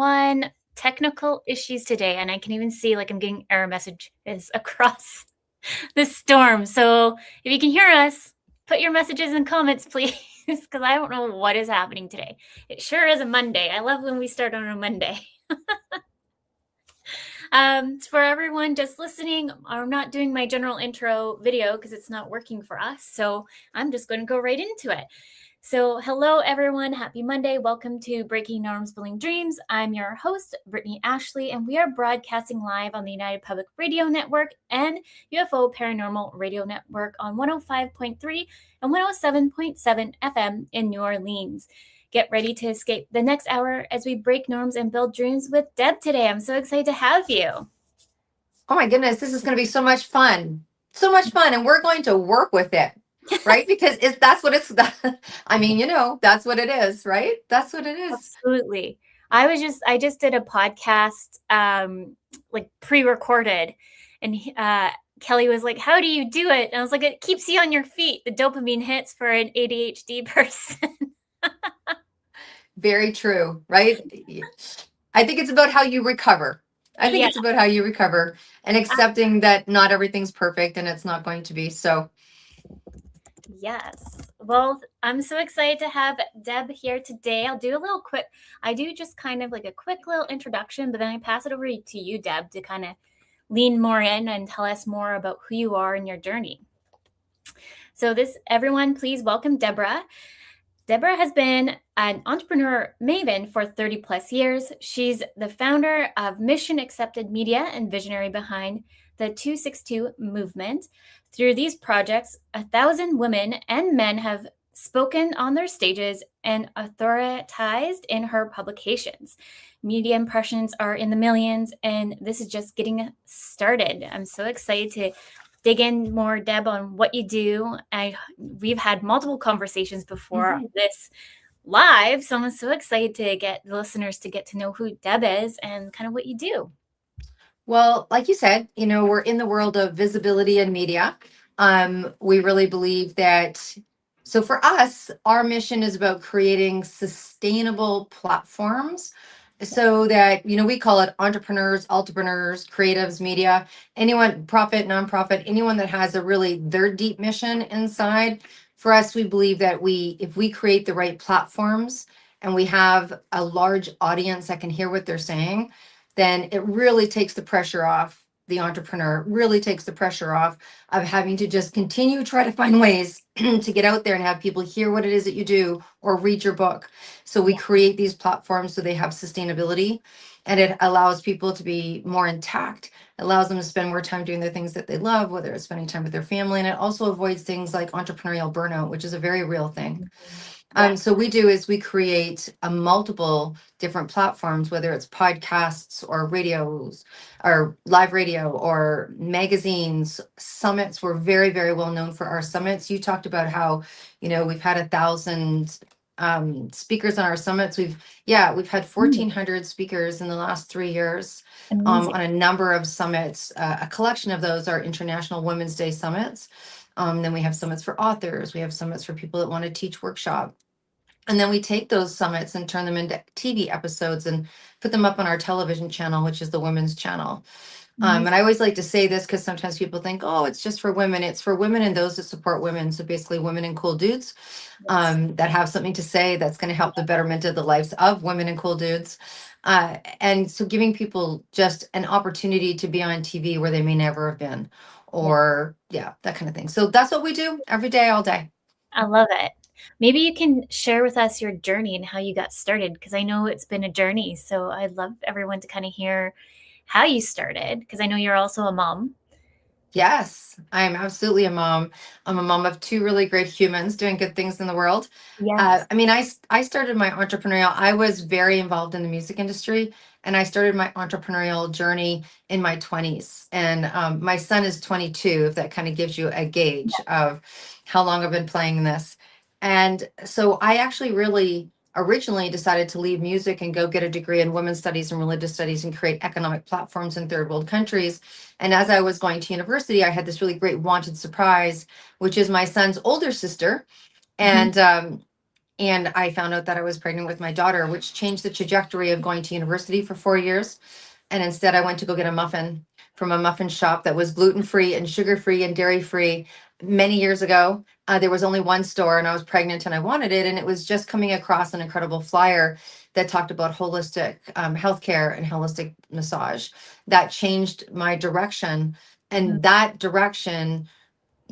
everyone. Technical issues today, and I can even see like I'm getting error messages across the storm. So if you can hear us, put your messages in comments, please, because I don't know what is happening today. It sure is a Monday. I love when we start on a Monday. For everyone just listening, I'm not doing my general intro video because it's not working for us. So I'm just going to go right into it. So hello, everyone. Happy Monday. Welcome to Breaking Norms, Building Dreams. I'm your host, Brittany Ashley, and we are broadcasting live on the United Public Radio Network and UFO Paranormal Radio Network on 105.3 and 107.7 FM in New Orleans. Get ready to escape the next hour as we break norms and build dreams with Deb today. I'm so excited to have you. Oh my goodness, this is going to be so much fun. So much fun. And we're going to work with it, right? Because that's what it's, I mean, that's what it is, right? That's what it is. Absolutely. I just did a podcast, like pre-recorded, and Kelly was like, "How do you do it?" And I was like, "It keeps you on your feet. The dopamine hits for an ADHD person." Very true, right? I think it's about how you recover. It's about how you recover and accepting that not everything's perfect and it's not going to be. So yes. Well, I'm so excited to have Deb here today. I do just kind of like a quick little introduction, but then I pass it over to you, Deb, to kind of lean more in and tell us more about who you are and your journey. So everyone, please welcome Deborah. Deborah has been an entrepreneur maven for 30 plus years. She's the founder of Mission Accepted Media and visionary behind the 262 movement. Through these projects, 1,000 women and men have spoken on their stages and authorized in her publications. Media impressions are in the millions, and this is just getting started. I'm so excited to dig in more, Deb, on what you do. We've had multiple conversations before this live, so I'm so excited to get the listeners to get to know who Deb is and kind of what you do. Well, like you said, we're in the world of visibility and media. We really believe that. So for us, our mission is about creating sustainable platforms so that, we call it entrepreneurs, creatives, media, anyone, profit, nonprofit, anyone that has their deep mission inside. For us, we believe that if we create the right platforms and we have a large audience that can hear what they're saying, then it really takes the pressure off the entrepreneur, really takes the pressure off of having to just continue try to find ways to get out there and have people hear what it is that you do or read your book. So we create these platforms so they have sustainability, and it allows people to be more intact. It allows them to spend more time doing the things that they love, whether it's spending time with their family, and it also avoids things like entrepreneurial burnout, which is a very real thing. So we create a multiple different platforms, whether it's podcasts or radios or live radio or magazines, summits. We're very, very well known for our summits. You talked about how, we've had 1,000 speakers on our summits. We've had 1,400 speakers in the last 3 years on a number of summits. A collection of those are International Women's Day summits. Then we have summits for authors. We have summits for people that want to teach workshop. And then we take those summits and turn them into TV episodes and put them up on our television channel, which is the Women's Channel. And I always like to say this because sometimes people think, oh, it's just for women. It's for women and those that support women. So basically women and cool dudes that have something to say that's going to help the betterment of the lives of women and cool dudes. And so giving people just an opportunity to be on TV where they may never have been, or that kind of thing. So that's what we do every day, all day. I love it. Maybe you can share with us your journey and how you got started, because I know it's been a journey. So I'd love everyone to kind of hear how you started, because I know you're also a mom. Yes, I am absolutely a mom. I'm a mom of 2 really great humans doing good things in the world. Yes. I started my entrepreneurial, I was very involved in the music industry, and I started my entrepreneurial journey in my 20s. And my son is 22, if that kind of gives you a gauge of how long I've been playing this. And so I actually really originally decided to leave music and go get a degree in women's studies and religious studies and create economic platforms in third world countries. And as I was going to university, I had this really great wanted surprise, which is my son's older sister. And And I found out that I was pregnant with my daughter, which changed the trajectory of going to university for 4 years. And instead, I went to go get a muffin from a muffin shop that was gluten free and sugar free and dairy free many years ago. There was only one store, and I was pregnant and I wanted it. And it was just coming across an incredible flyer that talked about holistic healthcare and holistic massage. That changed my direction. Mhm. And that direction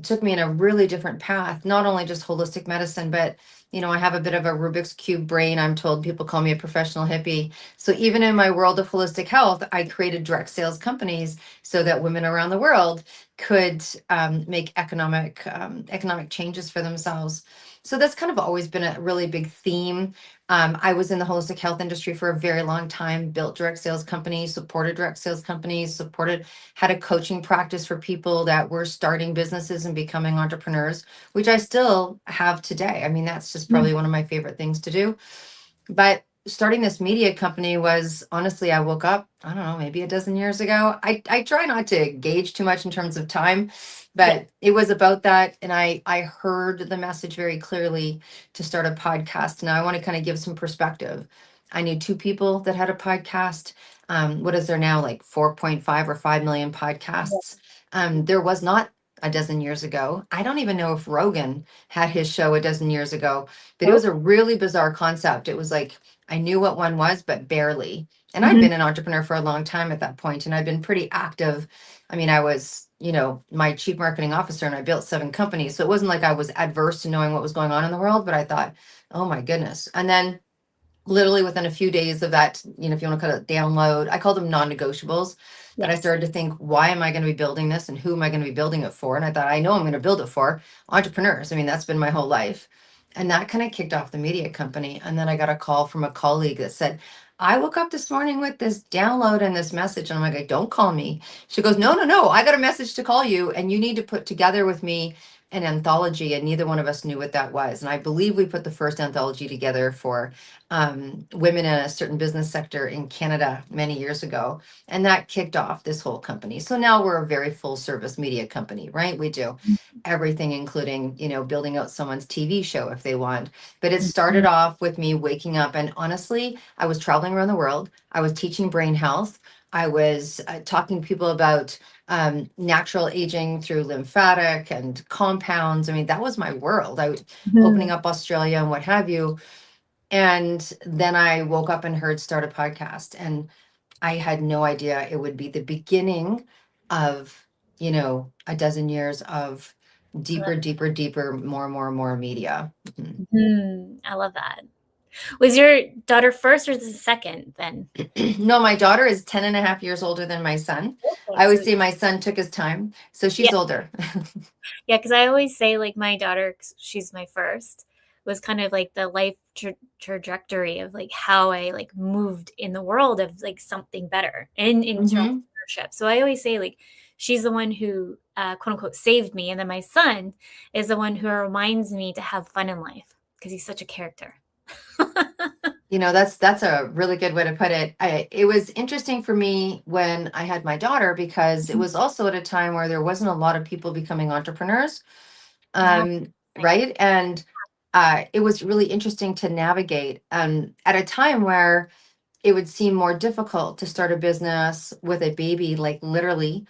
took me in a really different path, not only just holistic medicine, but I have a bit of a Rubik's Cube brain. I'm told people call me a professional hippie. So even in my world of holistic health, I created direct sales companies so that women around the world could make economic changes for themselves. So that's kind of always been a really big theme. I was in the holistic health industry for a very long time, built direct sales companies, supported direct sales companies, had a coaching practice for people that were starting businesses and becoming entrepreneurs, which I still have today. I mean, that's just Mhm. probably one of my favorite things to do. But starting this media company was honestly, I woke up, I don't know, maybe a dozen years ago. I try not to gauge too much in terms of time, Yeah. but it was about that. And I heard the message very clearly to start a podcast. Now I want to kind of give some perspective. I knew two people that had a podcast. What is there now, like 4.5 or 5 million podcasts? There was not a dozen years ago. I don't even know if Rogan had his show a dozen years ago, but it was Nope. a really bizarre concept. It was like I knew what one was, but barely. And I'd Mhm. been an entrepreneur for a long time at that point, and I'd been pretty active. I mean, I was, my chief marketing officer, and I built 7 companies. So it wasn't like I was adverse to knowing what was going on in the world, but I thought, oh my goodness. And then literally within a few days of that, if you want to call it download, I call them non-negotiables, that I Yes. started to think, why am I going to be building this and who am I going to be building it for? And I thought, I know I'm going to build it for entrepreneurs. I mean, that's been my whole life. And that kind of kicked off the media company. And then I got a call from a colleague that said, I woke up this morning with this download and this message. And I'm like, don't call me. She goes, no, no, no. I got a message to call you and you need to put together with me an anthology. And neither one of us knew what that was. And I believe we put the first anthology together for women in a certain business sector in Canada many years ago. And that kicked off this whole company. So now we're a very full service media company, right? We do everything, including, building out someone's TV show if they want. But it started Mhm. off with me waking up. And honestly, I was traveling around the world. I was teaching brain health. I was talking to people about natural aging through lymphatic and compounds. I mean, that was my world. I was opening Mhm. up Australia and what have you. And then I woke up and heard start a podcast, and I had no idea it would be the beginning of, a dozen years of I love deeper, deeper, deeper, more, more, more media. Mhm. I love that. Was your daughter first or the second then? No, my daughter is 10 and a half years older than my son. Okay, I so always say my son took his time. So yeah, she's older. yeah, because I always say like my daughter, 'cause she's my first, was kind of like the life trajectory of like how I like moved in the world of like something better and into Hmm. entrepreneurship. So I always say like she's the one who quote unquote saved me, and then my son is the one who reminds me to have fun in life because he's such a character. That's a really good way to put it. It was interesting for me when I had my daughter because it was also at a time where there wasn't a lot of people becoming entrepreneurs. Yeah. Right. And it was really interesting to navigate at a time where it would seem more difficult to start a business with a baby, like literally.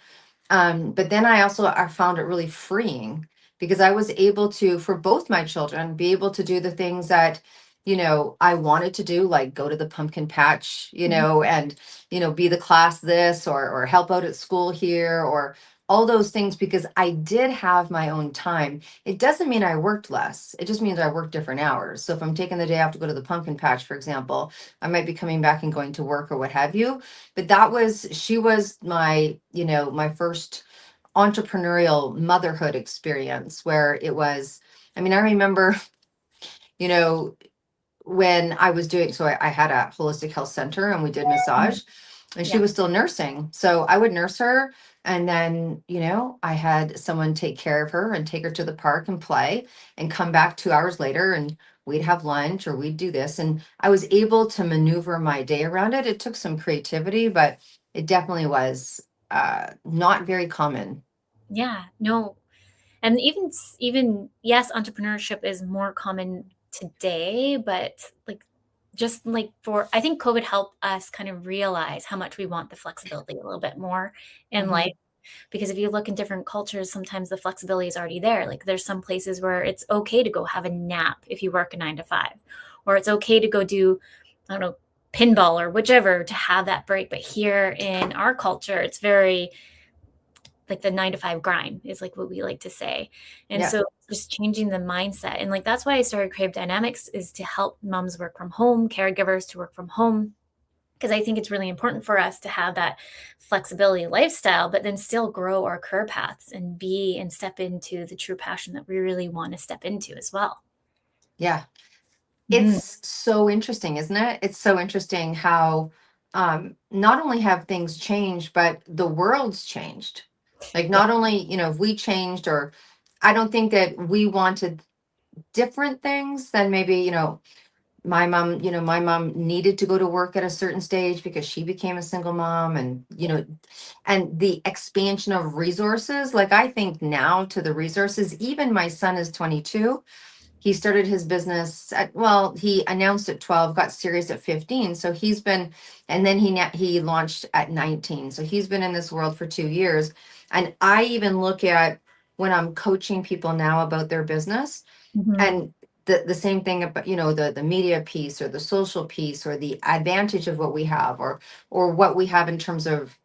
But then I found it really freeing because I was able to, for both my children, be able to do the things that, I wanted to do, like go to the pumpkin patch, Mhm. and, be the class this or help out at school here or all those things because I did have my own time. It doesn't mean I worked less. It just means I worked different hours. So if I'm taking the day off to go to the pumpkin patch, for example, I might be coming back and going to work or what have you. But she was my first entrepreneurial motherhood experience where it was, I mean, I remember, you know, when I was doing, so I had a holistic health center and we did massage and she Yeah. was still nursing. So I would nurse her. And then, I had someone take care of her and take her to the park and play and come back 2 hours later and we'd have lunch or we'd do this. And I was able to maneuver my day around it. It took some creativity, but it definitely was not very common. Yeah. No. And even yes, entrepreneurship is more common today, but like just like for I think COVID helped us kind of realize how much we want the flexibility a little bit more in life. Mhm. Because if you look in different cultures, sometimes the flexibility is already there. Like there's some places where it's okay to go have a nap if you work a 9 to 5, or it's okay to go do, I don't know, pinball or whichever to have that break. But here in our culture, it's very like the 9 to 5 grind is like what we like to say. And Yeah. so just changing the mindset. And like that's why I started Crave Dynamics, is to help moms work from home, caregivers to work from home, because I think it's really important for us to have that flexibility lifestyle, but then still grow our career paths and be and step into the true passion that we really want to step into as well. Yeah. Mhm. It's so interesting, isn't it? It's so interesting how not only have things changed, but the world's changed. Like Yeah. not only, if we changed, or I don't think that we wanted different things than maybe, my mom needed to go to work at a certain stage because she became a single mom, and and the expansion of resources. Like I think now to the resources, even my son is 22. He started his business well, he announced at 12, got serious at 15. So he's been, and then he launched at 19. So he's been in this world for 2 years. And I even look at when I'm coaching people now about their business, Mhm. and the same thing about, the media piece or the social piece or the advantage of what we have, or what we have in terms of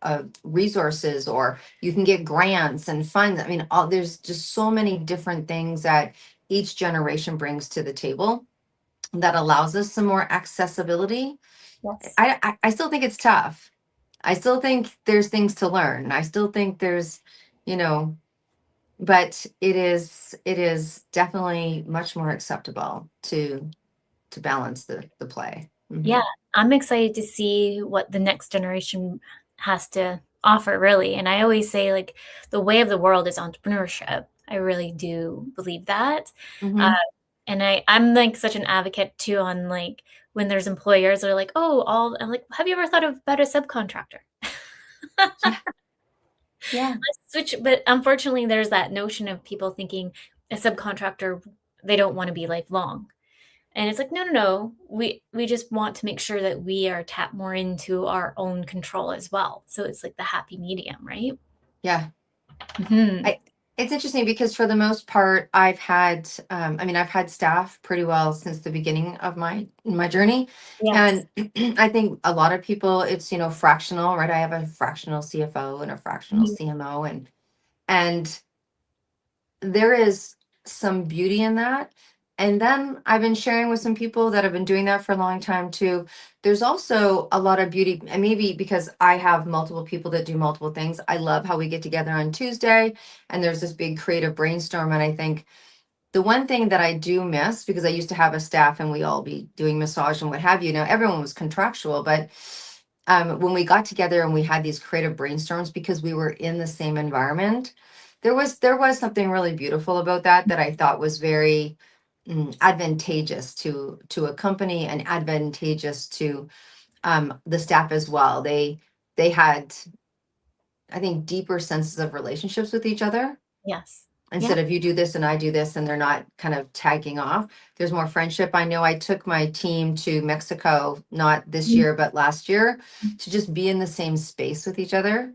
resources, or you can get grants and funds. I mean, there's just so many different things that each generation brings to the table that allows us some more accessibility. Yes. I still think it's tough. I still think there's things to learn. I still think there's, you know, but it is definitely much more acceptable to balance the play. Yeah. Mhm. I'm excited to see what the next generation has to offer, really. And I always say, like, the way of the world is entrepreneurship. I really do believe that. Uh, Mhm. and I'm like such an advocate too on like when there's employers that are like, oh, all I'm like, have you ever thought about a subcontractor? Yeah. Yeah. Switch, but unfortunately, there's that notion of people thinking a subcontractor, they don't want to be lifelong. And it's like, no, no, no. We just want to make sure that we are tapped more into our own control as well. So it's like the happy medium, right? Yeah. Hmm. I It's interesting because for the most part, I've had staff pretty well since the beginning of my journey. Yes. And I think a lot of people, it's, fractional, right? I have a fractional CFO and a fractional Mhm. CMO, and there is some beauty in that. And then I've been sharing with some people that have been doing that for a long time too. There's also a lot of beauty, and maybe because I have multiple people that do multiple things, I love how we get together on Tuesday and there's this big creative brainstorm. And I think the one thing that I do miss, because I used to have a staff and we all be doing massage and what have you. Now everyone was contractual, but when we got together and we had these creative brainstorms because we were in the same environment, there was something really beautiful about that I thought was very advantageous to a company and advantageous to the staff as well. They had, I think, deeper senses of relationships with each other. Yes. Yeah. Instead of you do this and I do this, and they're not kind of tagging off, there's more friendship. I know I took my team to Mexico, not this Mhm. year, but last year, to just be in the same space with each other.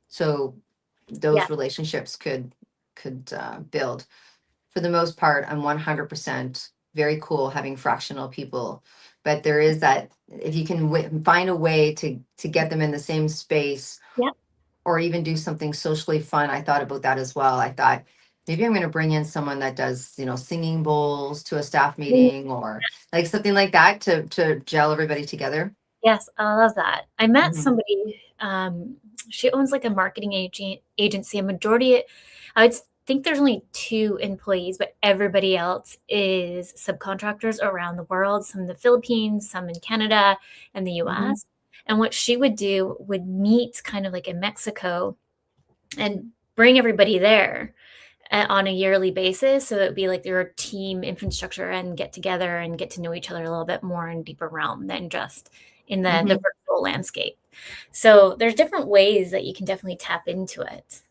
So Yeah. those relationships could build. For the most part, I'm 100% very cool having fractional people, but there is that, if you can find a way to get them in the same space, Yeah. or even do something socially fun. I thought about that as well. I thought maybe I'm going to bring in someone that does, singing bowls to a staff Mhm. meeting, or like something like that to gel everybody together. Yes. I love that. I met Mhm. somebody, she owns like a marketing agency. A majority, I would think there's only 2 employees, but everybody else is subcontractors around the world, some in the Philippines, some in Canada and the Mhm. US. And what she would do would meet kind of like in Mexico and bring everybody there on a yearly basis. So it would be like their team infrastructure and get together and get to know each other a little bit more in deeper realm than just in the Mhm. virtual landscape. So there's different ways that you can definitely tap into it.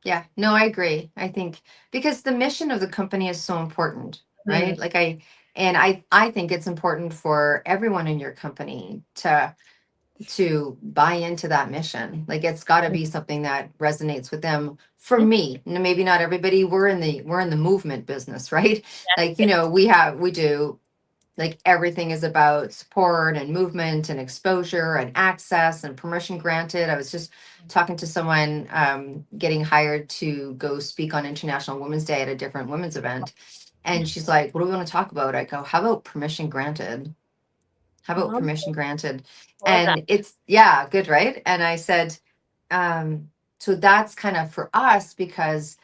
Yeah, no, I agree. I think because the mission of the company is so important. right? Like I think it's important for everyone in your company to buy into that mission. Like it's got to be something that resonates with them. For Yep. me, maybe not everybody. We're in the movement business, right? Like, Yeah. we do, like, everything is about support and movement and exposure and access and permission granted. I was just talking to someone getting hired to go speak on International Women's Day at a different women's event. And she's like, what do we want to talk about? I go, how about permission granted? How about Love, permission granted? love that. And it's, yeah, good, right? And I said, so that's kind of for us because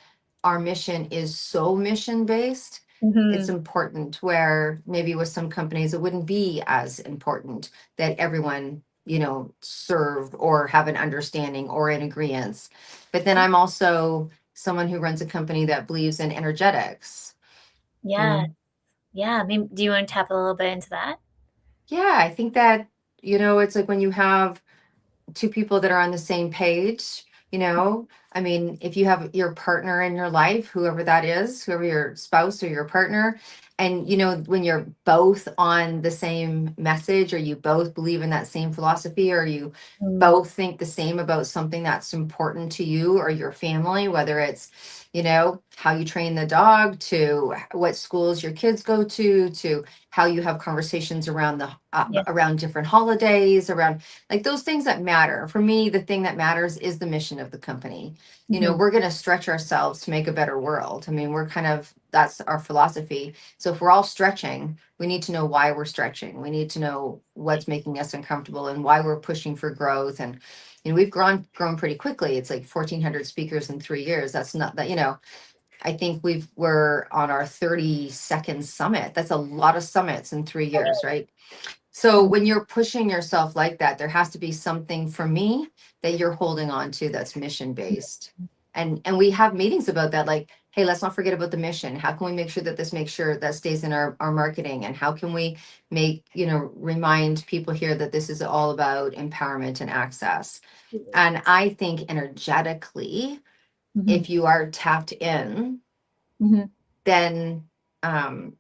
our mission is so mission based. It's Hmm. important where maybe with some companies it wouldn't be as important that everyone, serve or have an understanding or in agreement. But then I'm also someone who runs a company that believes in energetics. you Yeah. know Yeah. Maybe, do you want to tap a little bit into that? yeah, I think that, it's like when you have two people that are on the same page, I mean, if you have your partner in your life, whoever that is, whoever your spouse or your partner, and when you're both on the same message, or you both believe in that same philosophy, or you Mm. both think the same about something that's important to you or your family, whether it's how you train the dog, to what schools your kids go to how you have conversations around Yeah. around different holidays, around, like, those things that matter. For me, the thing that matters is the mission of the company. Hmm. We're going to stretch ourselves to make a better world. I mean, that's our philosophy. So if we're all stretching, we need to know why we're stretching. We need to know what's making us uncomfortable and why we're pushing for growth. And we've grown pretty quickly. It's like 1,400 speakers in 3 years. That's not that, I think we're on our 32nd summit. That's a lot of summits in 3 years, right? So when you're pushing yourself like that, there has to be something, for me, that you're holding on to that's mission based. And we have meetings about that, like, hey, let's not forget about the mission. How can we make sure that that stays in our marketing? And how can we remind people here that this is all about empowerment and access? And I think energetically, Hmm. if you are tapped in, Hmm. then um,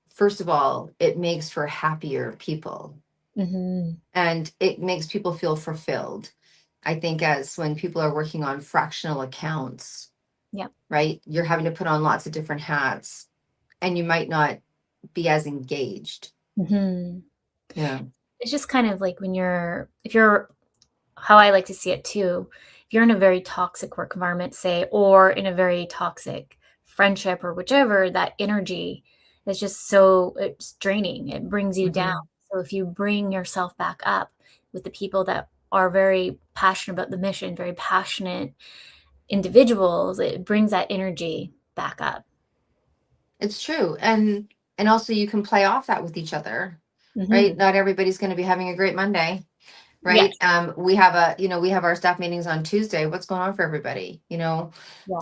first of all, it makes for happier people, Hmm. and it makes people feel fulfilled. I think as when people are working on fractional accounts, Yep. right, you're having to put on lots of different hats and you might not be as engaged. Hmm. Yeah. It's just kind of like if you're, how I like to see it too, if you're in a very toxic work environment, say, or in a very toxic friendship or whichever, that energy is just it's draining. It brings you down. Hmm. So if you bring yourself back up with the people that are very passionate about the mission, very passionate individuals, it brings that energy back up. It's true. And also you can play off that with each other, right? Hmm. Not everybody's going to be having a great Monday. Yes. Right. We have our staff meetings on Tuesday. What's going on for everybody? Yes.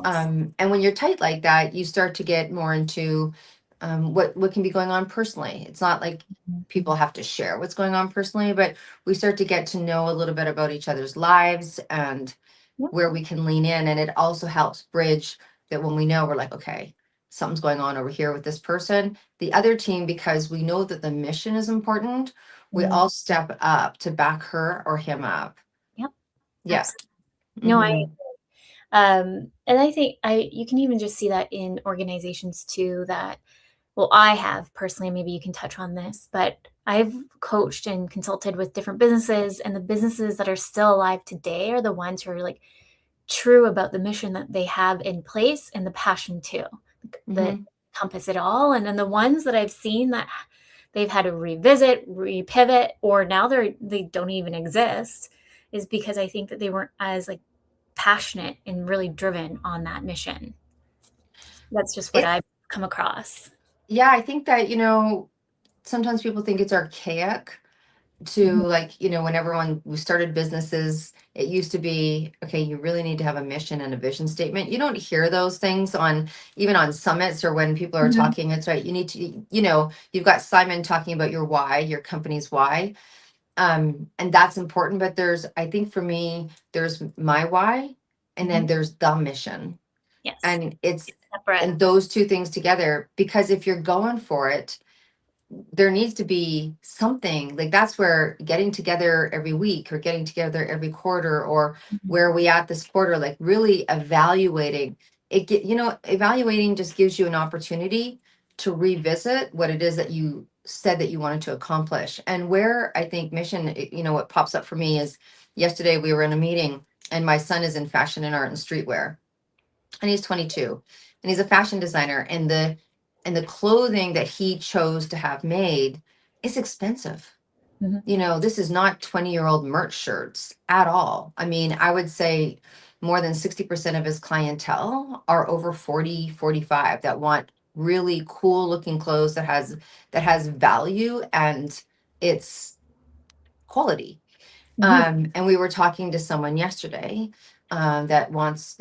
And when you're tight like that, you start to get more into what can be going on personally. It's not like people have to share what's going on personally, but we start to get to know a little bit about each other's lives and Yep. where we can lean in. And it also helps bridge that when we know we're like, okay, something's going on over here with this person, the other team, because we know that the mission is important, we Mhm. all step up to back her or him up. Yep. Yeah. Absolutely. No, Hmm. and I think you can even just see that in organizations too, that, well, I have personally, maybe you can touch on this, but I've coached and consulted with different businesses, and the businesses that are still alive today are the ones who are like true about the mission that they have in place, and the passion too, that Hmm. encompass it all. And then the ones that I've seen that they've had to revisit, repivot, or now they don't even exist, is because I think that they weren't as like passionate and really driven on that mission. That's just what It, I've come across. yeah, I think that, sometimes people think it's archaic to, Mhm. like, when we started businesses, it used to be, okay, you really need to have a mission and a vision statement. You don't hear those things even on summits or when people are Mhm. talking. It's right. You need to, you've got Simon talking about your why, your company's why. And that's important. But I think for me, there's my why, and then Mhm. there's the mission. Yes. And it's separate. and those two things together, because if you're going for it, there needs to be something like that's where getting together every week or getting together every quarter, or where are we at this quarter, like really evaluating it. Evaluating just gives you an opportunity to revisit what it is that you said that you wanted to accomplish. And where I think mission, what pops up for me is yesterday we were in a meeting and my son is in fashion and art and streetwear, and he's 22 and he's a fashion designer, and the clothing that he chose to have made is expensive. This is not 20-year-old merch shirts at all. I mean, I would say more than 60% of his clientele are over 40, 45 that want really cool looking clothes that has value and it's quality. And we were talking to someone yesterday that wants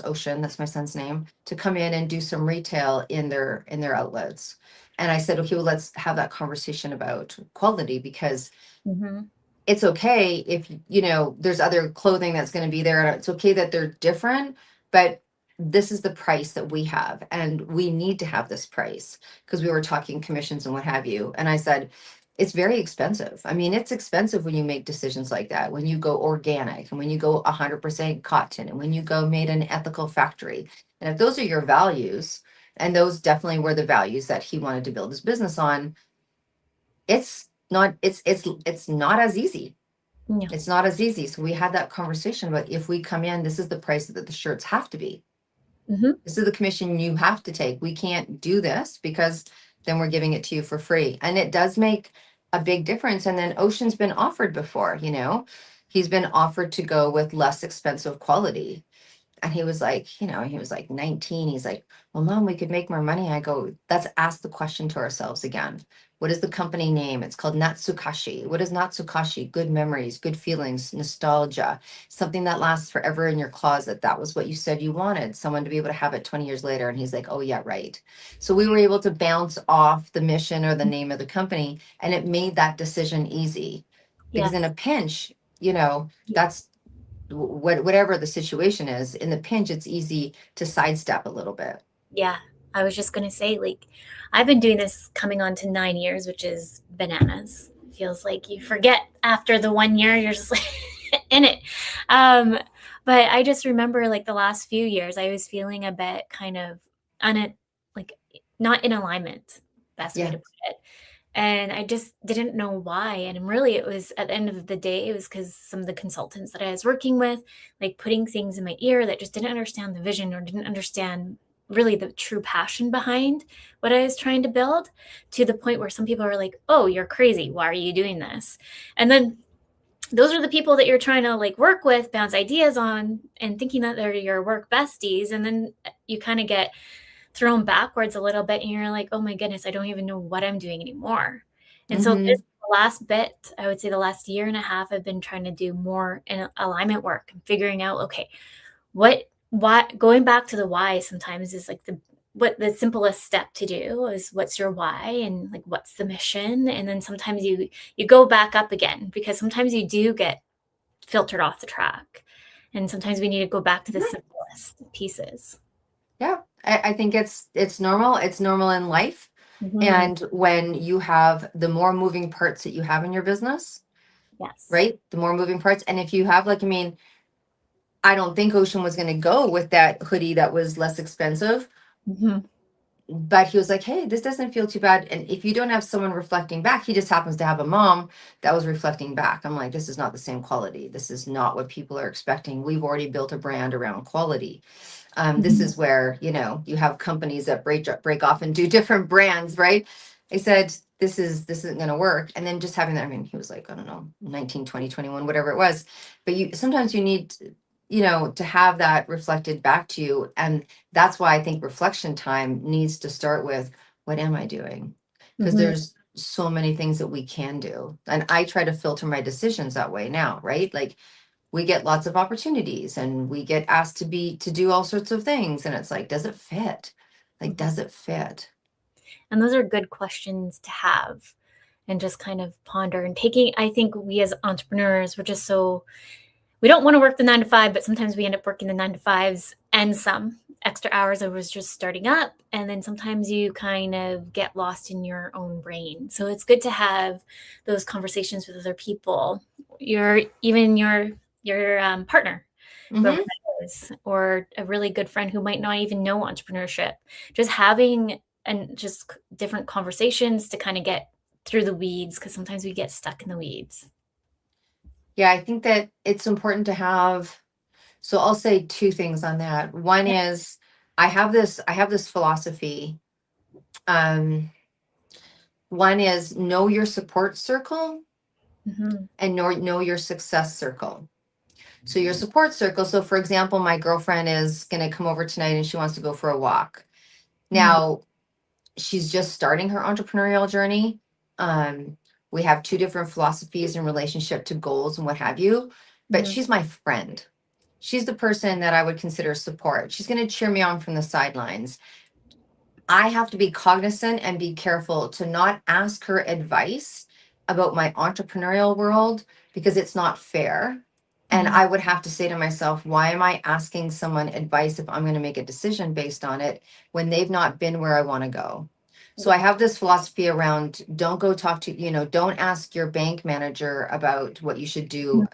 Ocean, that's my son's name, to come in and do some retail in their outlets. And I said, okay, well, let's have that conversation about quality, because it's okay if there's other clothing that's going to be there, and it's okay that they're different, but this is the price that we have, and we need to have this price, because we were talking commissions and what have you. And I said, it's very expensive. I mean, it's expensive when you make decisions like that, when you go organic and when you go 100% cotton and when you go made in an ethical factory. And if those are your values, and those definitely were the values that he wanted to build his business on, it's not as easy. No. It's not as easy. So we had that conversation about, if we come in, this is the price that the shirts have to be. This is the commission you have to take. We can't do this because then we're giving it to you for free. And it does make a big difference. And then Ocean's been offered before, he's been offered to go with less expensive quality. And he was like, 19. He's like, well, Mom, we could make more money. I go, let's ask the question to ourselves again. What is the company name? It's called Natsukashi. What is Natsukashi? Good memories, good feelings, nostalgia, something that lasts forever in your closet. That was what you said you wanted, someone to be able to have it 20 years later. And he's like, oh, yeah, right. So we were able to bounce off the mission or the name of the company, and it made that decision easy. Because in a pinch, that's whatever the situation is, in the pinch, it's easy to sidestep a little bit. Yeah. I was just going to say, like, I've been doing this coming on to 9 years, which is bananas. It feels like you forget after the 1 year, you're just like in it. But I just remember, like, the last few years, I was feeling a bit kind of not in alignment, best way to put it. And I just didn't know why. And really, it was at the end of the day, it was because some of the consultants that I was working with, like, putting things in my ear that just didn't understand the vision or didn't understand really the true passion behind what I was trying to build, to the point where some people are like, oh, you're crazy. Why are you doing this? And then those are the people that you're trying to, like, work with, bounce ideas on, and thinking that they're your work besties. And then you kind of get thrown backwards a little bit and you're like, oh my goodness, I don't even know what I'm doing anymore. And so this last bit, I would say the last year and a half, I've been trying to do more in alignment work and figuring out, okay, why going back to the why sometimes is like the simplest step to do is, what's your why, and like, what's the mission? And then sometimes you go back up again, because sometimes you do get filtered off the track, and sometimes we need to go back to the simplest pieces. Yeah, I think it's normal. It's normal in life. And when you have the more moving parts that you have in your business, yes, right? The more moving parts. And if you have, like, I don't think Ocean was going to go with that hoodie that was less expensive. But he was like, hey, this doesn't feel too bad. And if you don't have someone reflecting back, he just happens to have a mom that was reflecting back. I'm like, this is not the same quality. This is not what people are expecting. We've already built a brand around quality. This is where, you have companies that break off and do different brands, right? I said, this isn't going to work. And then just having that, I mean, he was like, I don't know, 19, 20, 21, whatever it was. But sometimes you need, to have that reflected back to you. And that's why I think reflection time needs to start with, what am I doing? Because there's so many things that we can do. And I try to filter my decisions that way now, right? Like, we get lots of opportunities and we get asked to do all sorts of things. And it's like, does it fit? Like, does it fit? And those are good questions to have and just kind of ponder and I think we as entrepreneurs, we're just we don't want to work the 9 to 5, but sometimes we end up working the 9 to 5s and some. extra hours I was just starting up. And then sometimes you kind of get lost in your own brain. So it's good to have those conversations with other people, even your partner, whoever Mm-hmm. that is, or a really good friend who might not even know entrepreneurship. Just having and just different conversations to kind of get through the weeds, because sometimes we get stuck in the weeds. Yeah, I think that it's important to have, so I'll say two things on that. One Yeah. is I have this philosophy. Um, One is know your support circle Mm-hmm. and know your success circle. So your support circle, so for example, my girlfriend is going to come over tonight and she wants to go for a walk. Mm-hmm. Now, she's just starting her entrepreneurial journey. Um, we have two different philosophies in relationship to goals and what have you, but Mm-hmm. she's my friend. She's the person that I would consider support. She's going to cheer me on from the sidelines. I have to be cognizant and be careful to not ask her advice about my entrepreneurial world because it's not fair. And Mm-hmm. I would have to say to myself, why am I asking someone advice if I'm going to make a decision based on it when they've not been where I want to go? So I Yeah. have this philosophy around don't go talk to, don't ask your bank manager about what you should do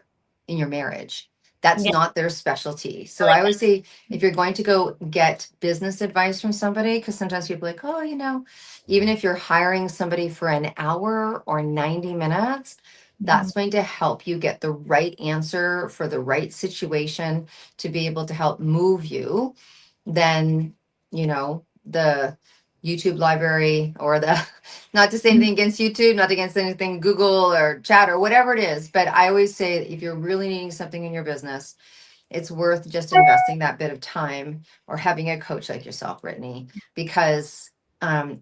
in your marriage. That's Yeah. not their specialty. I So like I always say if you're going to go get business advice from somebody, because sometimes people are like, oh, even if you're hiring somebody for an hour or 90 minutes, that. Mm-hmm. that's going to help you get the right answer for the right situation to be able to help move you. Then, the YouTube library or the, not to say anything against YouTube, not against anything Google or chat or whatever it is, but I always say if you're really needing something in your business, it's worth just investing that bit of time or having a coach like yourself, Brittany, because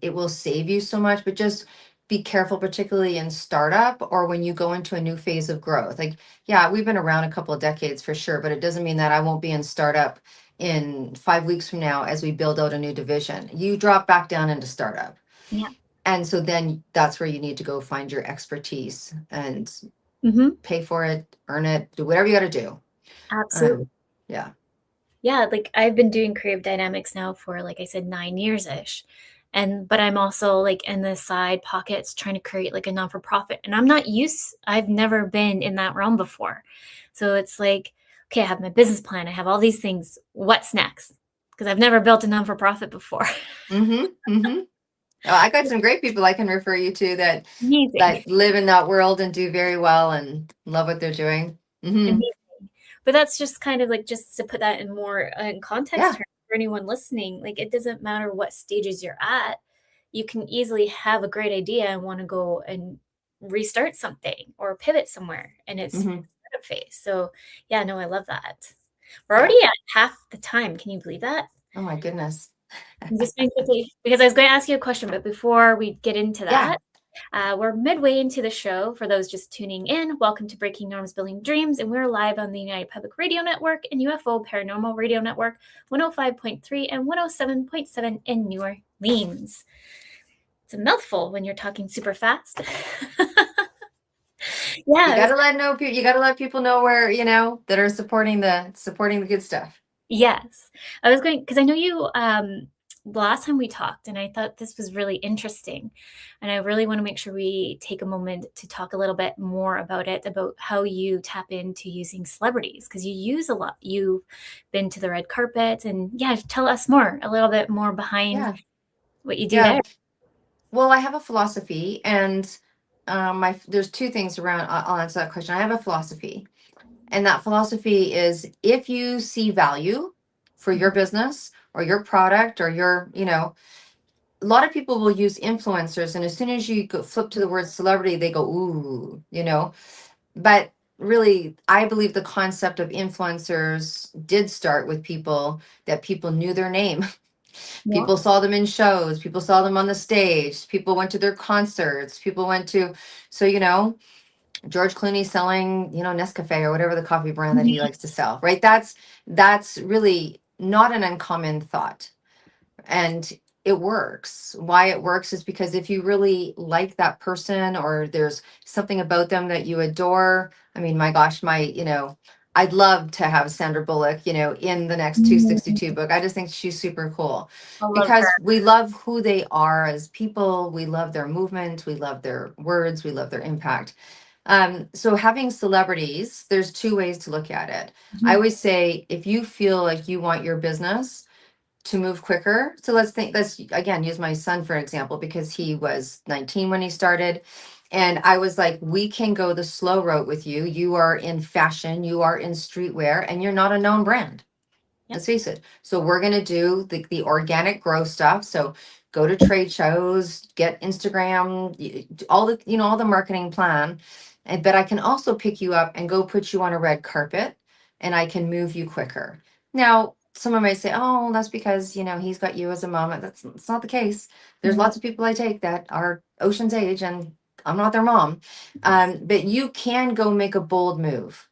it will save you so much. But just be careful, particularly in startup or when you go into a new phase of growth. Like, yeah, we've been around a couple of decades for sure, but it doesn't mean that I won't be in startup in 5 weeks from now as we build out a new division. You drop back down into startup. Yeah. And so then that's where you need to go find your expertise and Mm-hmm. pay for it, earn it, do whatever you got to do. Absolutely. Um, yeah. Yeah, like I've been doing creative dynamics now for, like I said, 9 years ish. But I'm also like in the side pockets trying to create like a non-for-profit. And I've never been in that realm before. So it's like, okay, I have my business plan, I have all these things. What's next? Because I've never built a non-for-profit before. Mm-hmm. Mm-hmm. Oh, I got some great people I can refer you to that Amazing. live in that world and do very well and love what they're doing. Mm-hmm. Amazing. But that's just kind of like, just to put that in more in context Yeah. terms for anyone listening, like it doesn't matter what stages you're at. You can easily have a great idea and want to go and restart something or pivot somewhere, and it's Mm-hmm. startup phase. So yeah, no, I love that. We're Yeah. already at half the time. Can you believe that? Oh my goodness. I'm just going quickly because I was going to ask you a question, but before we get into Yeah. that, we're midway into the show. For those just tuning in, welcome to Breaking Norms, Building Dreams, and we're live on the United Public Radio Network and UFO Paranormal Radio Network, 105.3 and 107.7 in New Orleans. It's a mouthful when you're talking super fast. You Yeah, gotta you gotta let people know where, that are supporting the good stuff. yes. I was going because I know you the last time we talked, and I thought this was really interesting. And I really want to make sure we take a moment to talk a little bit more about it, about how you tap into using celebrities, because you use a lot. You've been to the red carpet, and yeah, tell us a little bit more behind Yeah. what you do Yeah. there. Well, I have a philosophy and there's two things around, I'll answer that question. I have a philosophy. And that philosophy is if you see value for your Mhm. business or your product or a lot of people will use influencers. And as soon as you flip to the word celebrity, they go, ooh. But really, I believe the concept of influencers did start with people that people knew their name. Yeah. People saw them in shows, people saw them on the stage, people went to their concerts, people went to, so, George Clooney selling, Nescafe or whatever the coffee brand that he Mhm. likes to sell, right? That's really not an uncommon thought. And it works. Why it works is because if you really like that person or there's something about them that you adore, I mean, my gosh, I'd love to have Sandra Bullock, in the next 262 book. I just think she's super cool I love her. because we love who they are as people. We love their movement. We love their words. We love their impact. So having celebrities, there's two ways to look at it. I Mhm. always say, if you feel like you want your business to move quicker. So let's again use my son for example, because he was 19 when he started. And I was like, we can go the slow route with you. You are in fashion, you are in streetwear, and you're not a known brand. Yep. Let's face it. So we're going to do the organic growth stuff. So go to trade shows, get Instagram, all all the marketing plan. And but I can also pick you up and go put you on a red carpet and I can move you quicker. Now, someone might say, "Oh, that's because, he's got you as a mom." That's not the case. There's Mhm. lots of people I take that are Ocean's age and I'm not their mom. But you can go make a bold move.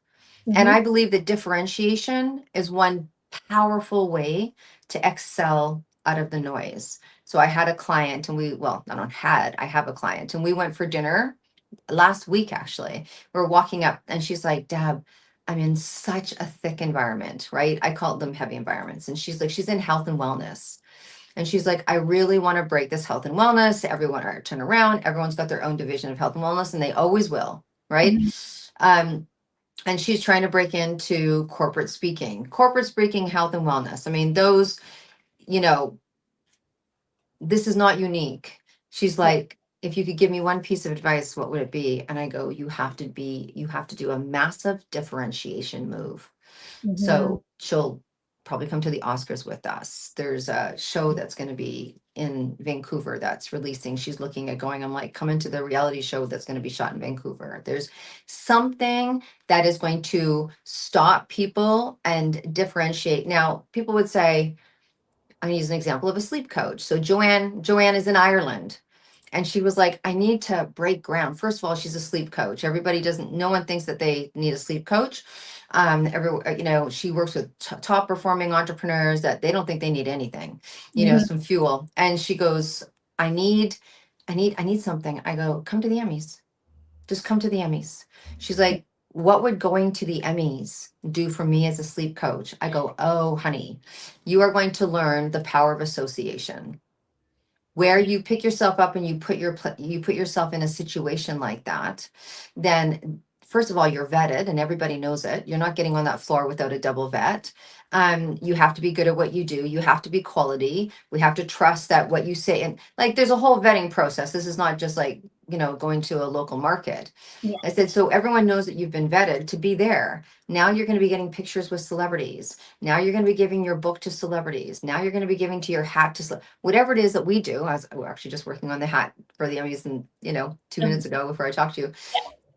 And Mhm. I believe that differentiation is one powerful way to excel out of the noise. So I had a client and I have a client and we went for dinner last week actually. We're walking up and she's like, "Deb, I'm in such a thick environment," right? I call them heavy environments. And she's like, she's in health and wellness. And she's like, "I really want to break this health and wellness. Everyone are turn around. Everyone's got their own division of health and wellness, and they always will, right?" Mhm. Um, and she's trying to break into corporate speaking, health and wellness. I mean, those, you know, this is not unique. She's Yeah. like, "If you could give me one piece of advice, what would it be?" And I go, you have to do a massive differentiation move. Mhm. So she'll probably come to the Oscars with us. There's a show that's going to be in Vancouver that's releasing. She's looking at going, I'm like, come into the reality show that's going to be shot in Vancouver. There's something that is going to stop people and differentiate. Now, people would say, I'm going to use an example of a sleep coach. So Joanne is in Ireland. And she was like, I need to break ground. First of all, she's a sleep coach. No one thinks that they need a sleep coach. She works with top performing entrepreneurs that they don't think they need anything, Mhm. some fuel. And she goes, I need something. I go, come to the Emmys. Just come to the Emmys. She's like, what would going to the Emmys do for me as a sleep coach? I go, oh, honey, you are going to learn the power of association where Yeah. you pick yourself up and you put yourself in a situation like that. Then first of all, you're vetted and everybody knows it. You're not getting on that floor without a double vet. You have to be good at what you do. You have to be quality. We have to trust that what you say, and like there's a whole vetting process. This is not just like, going to a local market. I Yes. said, so everyone knows that you've been vetted to be there. Now you're going to be getting pictures with celebrities. Now you're going to be giving your book to celebrities. Now you're going to be giving to your hat to whatever it is that we do. We're actually just working on the hat for the Emmys, and 2 minutes ago before I talked to you.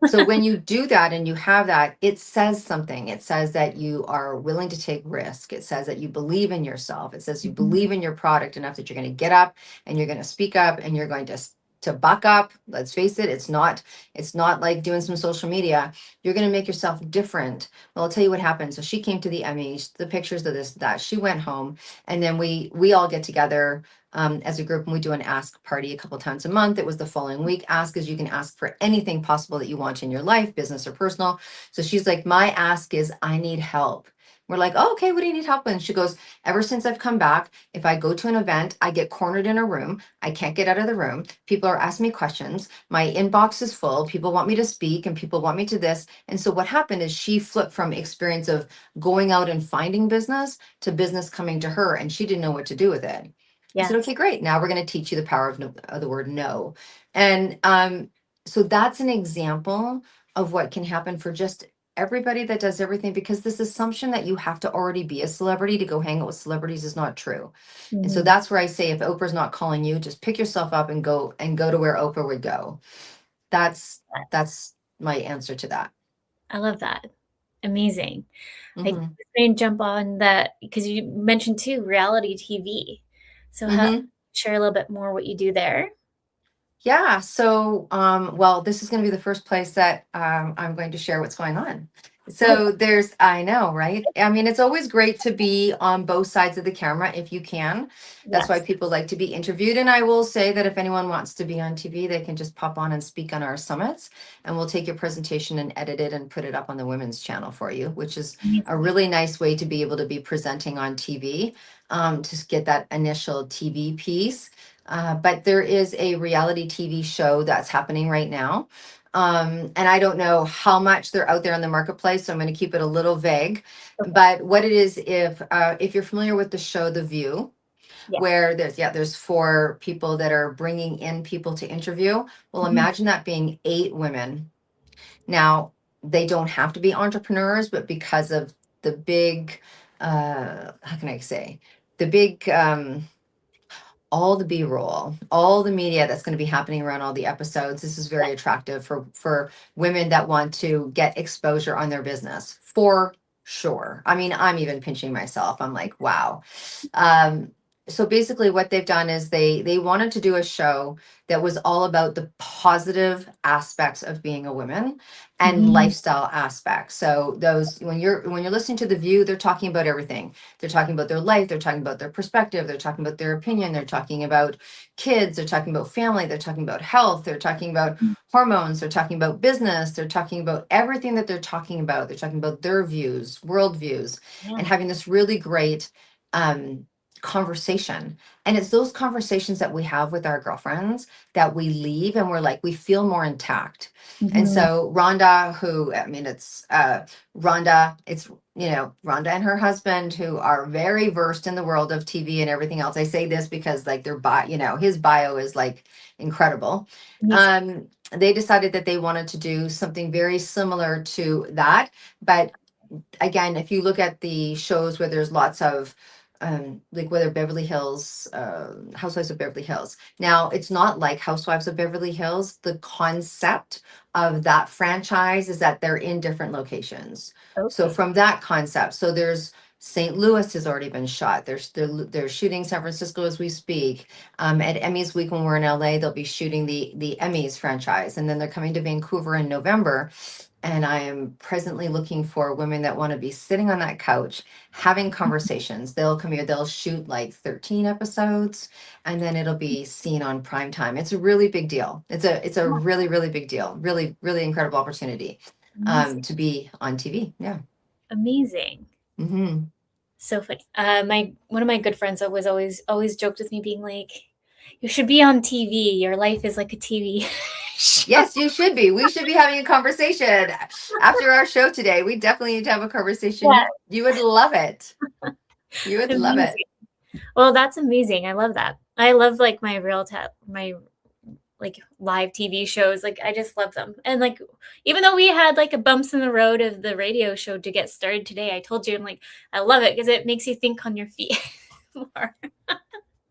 So when you do that and you have that, it says something. It says that you are willing to take risk. It says that you believe in yourself. It says you Mhm. believe in your product enough that you're going to get up and you're going to speak up and you're going to buck up. Let's face it, it's not like doing some social media. You're going to make yourself different. Well, I'll tell you what happened. So she came to the Emmys, the pictures of this, that. She went home, and then we all get together as a group, and we do an ask party a couple times a month. It was the following week. Ask is you can ask for anything possible that you want in your life, business or personal. So she's like, my ask is I need help. We're like, oh, okay, what do you need help with? And she goes, ever since I've come back, if I go to an event, I get cornered in a room. I can't get out of the room. People are asking me questions. My inbox is full. People want me to speak and people want me to this. And so what happened is she flipped from experience of going out and finding business to business coming to her, and she didn't know what to do with it. I said, Yes. okay, great. Now we're going to teach you the power of, of the word no. And so that's an example of what can happen for just everybody that does everything, because this assumption that you have to already be a celebrity to go hang out with celebrities is not true. And so Mhm. that's where I say, if Oprah's not calling you, just pick yourself up and go to where Oprah would go. That's my answer to that. I love that. Amazing. I Hmm. going to jump on that because you mentioned too reality TV. So how Hmm. share a little bit more what you do there? Yeah. So, well, this is going to be the first place that I'm going to share what's going on. So I know, right? I mean, it's always great to be on both sides of the camera if you can. That's why Yes. people like to be interviewed. And I will say that if anyone wants to be on TV, they can just pop on and speak on our summits, and we'll take your presentation and edit it and put it up on the women's channel for you, which is a Amazing. really nice way to be able to be presenting on TV, to get that initial TV piece. But there is a reality TV show that's happening right now, and I don't know how much they're out there in the marketplace, so I'm going to keep it a little vague. Okay. But what it is, if you're familiar with the show The View, Yes. where there's four people that are bringing in people to interview. Well, Mhm. imagine that being 8 women. Now, they don't have to be entrepreneurs, but because of the big, how can I say, the big, all the B-roll, all the media that's going to be happening around all the episodes. This is very attractive for women that want to get exposure on their business, for sure. I mean, I'm even pinching myself. I'm like, wow. Um, so basically what they've done is they wanted to do a show that was all about the positive aspects of being a woman and Mhm. lifestyle aspects. So those, when you're listening to The View, they're talking about everything. They're talking about their life, they're talking about their perspective, they're talking about their opinion, they're talking about kids, they're talking about family, they're talking about health, they're talking about hormones, they're talking about business, they're talking about everything that they're talking about. They're talking about their views, world views, and Yeah. having this really great conversation. And it's those conversations that we have with our girlfriends that we leave and we're like, we feel more intact. And Mhm. so Rhonda, who, I mean, Rhonda, Rhonda and her husband, who are very versed in the world of TV and everything else. I say this because like his bio is like incredible. Amazing. They decided that they wanted to do something very similar to that. But again, if you look at the shows where there's lots of like whether Beverly Hills, Housewives of Beverly Hills. Now, it's not like Housewives of Beverly Hills. The concept of that franchise is that they're in different locations. So Okay. from that concept, so there's St. Louis has already been shot. They're shooting San Francisco as we speak. At Emmys week when we're in LA, they'll be shooting the Emmys franchise, and then they're coming to Vancouver in November. And I am presently looking for women that want to be sitting on that couch having conversations. They'll come here, they'll shoot like 13 episodes, and then it'll be seen on prime time. It's a really big deal. It's a Yeah. really, really big deal. Really, really incredible opportunity Amazing. to be on TV. Yeah. Amazing. Hmm. So funny. My one of my good friends always joked with me, being like, "You should be on TV. Your life is like a TV show." Yes, you should be. We should be having a conversation after our show today. We definitely need to have a conversation. Yeah. You would love it. You would love it. Amazing. Well, that's amazing. I love that. I love like my like live TV shows. Like I just love them. And like even though we had like a bumps in the road of the radio show to get started today, I told you I'm like I love it because it makes you think on your feet more.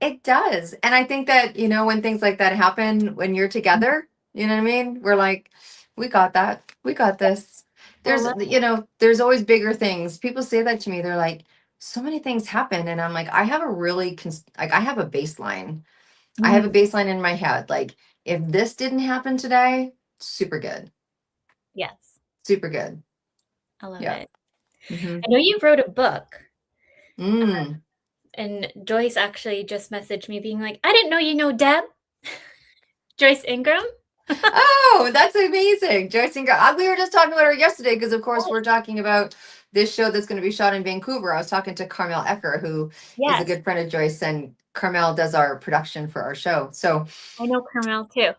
It does. And I think that, when things like that happen, when you're together, you know what I mean? We're like, we got that. We got this. I love There's always bigger things. People say that to me. They're like, so many things happen. And I'm like, I have a really, like, I have a baseline. I have a Mm, baseline in my head. Like, if this didn't happen today, super good. yes. Super good. I love Yeah. it. Hmm. I know you wrote a book. Mm. And Joyce actually just messaged me being like, I didn't know you know Deb. Joyce Ingram. Oh, that's amazing. Joyce Singer. We were just talking about her yesterday because, of course, we're talking about this show that's going to be shot in Vancouver. I was talking to Carmel Ecker, who is a Yes, good friend of Joyce, and Carmel does our production for our show. So, I know Carmel too.